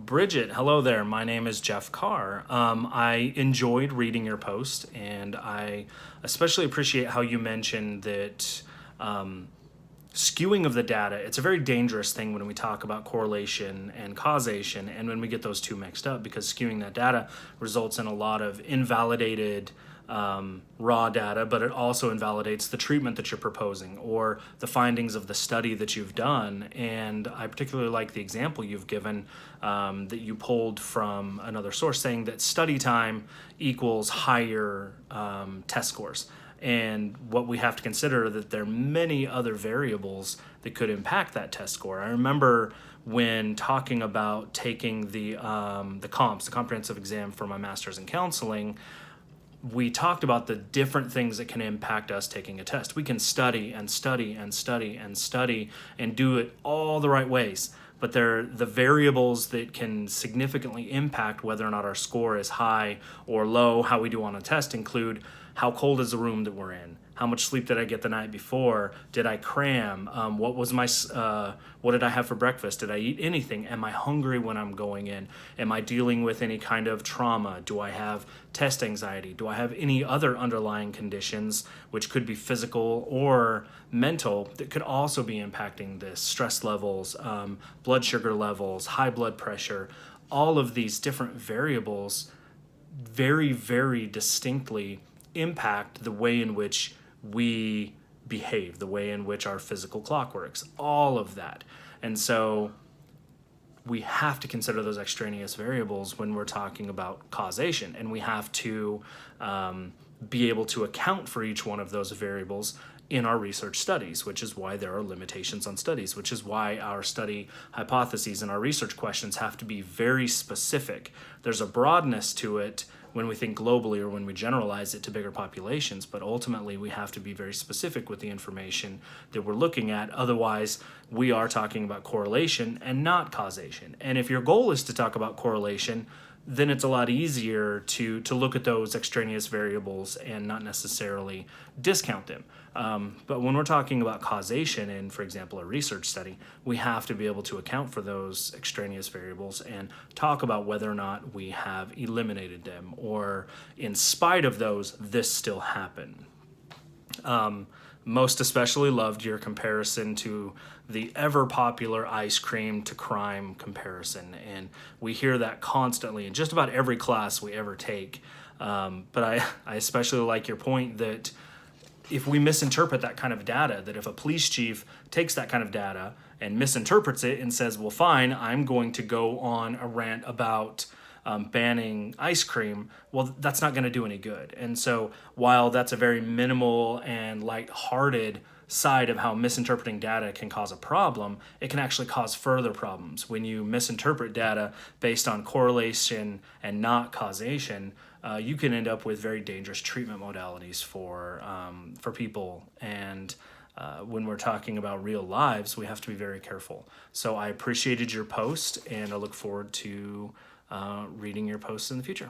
Bridget, hello there. My name is Jeff Carr. I enjoyed reading your post, and I especially appreciate how you mentioned that skewing of the data, it's a very dangerous thing when we talk about correlation and causation, and when we get those two mixed up, because skewing that data results in a lot of invalidated raw data, but it also invalidates the treatment that you're proposing or the findings of the study that you've done. And I particularly like the example you've given that you pulled from another source, saying that study time equals higher test scores. And what we have to consider are that there are many other variables that could impact that test score. I remember when talking about taking the COMPS, the comprehensive exam for my master's in counseling, we talked about the different things that can impact us taking a test. We can study and study and study and study and do it all the right ways, but they're the variables that can significantly impact whether or not our score is high or low. How we do on a test include how cold is the room that we're in, how much sleep did I get the night before, did I cram, what did I have for breakfast, did I eat anything, am I hungry when I'm going in, am I dealing with any kind of trauma, do I have test anxiety, do I have any other underlying conditions which could be physical or mental that could also be impacting this, stress levels, blood sugar levels, high blood pressure. All of these different variables very, very distinctly impact the way in which we behave, the way in which our physical clock works, all of that. And so we have to consider those extraneous variables when we're talking about causation, and we have to be able to account for each one of those variables in our research studies, which is why there are limitations on studies, which is why our study hypotheses and our research questions have to be very specific. There's a broadness to it when we think globally or when we generalize it to bigger populations, but ultimately we have to be very specific with the information that we're looking at. Otherwise, we are talking about correlation and not causation. And if your goal is to talk about correlation, then it's a lot easier to look at those extraneous variables and not necessarily discount them. But when we're talking about causation in, for example, a research study, we have to be able to account for those extraneous variables and talk about whether or not we have eliminated them, or in spite of those, this still happened. Most especially loved your comparison to the ever popular ice cream to crime comparison. And we hear that constantly in just about every class we ever take. But I especially like your point that if we misinterpret that kind of data, that if a police chief takes that kind of data and misinterprets it and says, well, fine, I'm going to go on a rant about banning ice cream, well, that's not going to do any good. And so while that's a very minimal and lighthearted side of how misinterpreting data can cause a problem, it can actually cause further problems. When you misinterpret data based on correlation and not causation, you can end up with very dangerous treatment modalities for people. And when we're talking about real lives, we have to be very careful. So I appreciated your post, and I look forward to reading your posts in the future.